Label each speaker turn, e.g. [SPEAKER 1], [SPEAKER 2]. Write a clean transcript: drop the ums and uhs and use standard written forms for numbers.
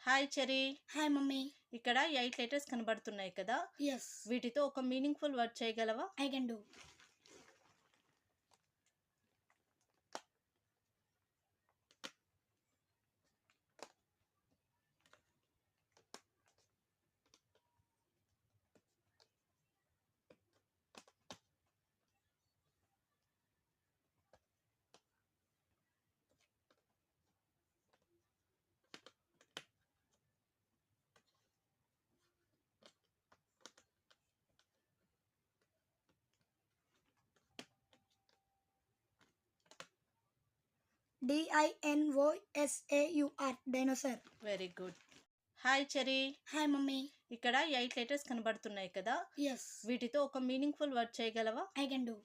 [SPEAKER 1] Hi cherry.
[SPEAKER 2] Hi mummy.
[SPEAKER 1] ఇక్కడ 8 letters కనబడుతున్నాయి కదా,
[SPEAKER 2] ఎస్,
[SPEAKER 1] వీటితో ఒక మీనింగ్ఫుల్ వర్డ్ చేయగలవా?
[SPEAKER 2] I can do. DINOSAUR, dinosaur.
[SPEAKER 1] Very good. Hi cherry.
[SPEAKER 2] Hi mummy.
[SPEAKER 1] ఇక్కడ 8 లెటర్స్ కనబడుతున్నాయి కదా,
[SPEAKER 2] ఎస్,
[SPEAKER 1] వీటితో ఒక మీనింగ్ఫుల్ వర్డ్ చేయగలవా?
[SPEAKER 2] I can do.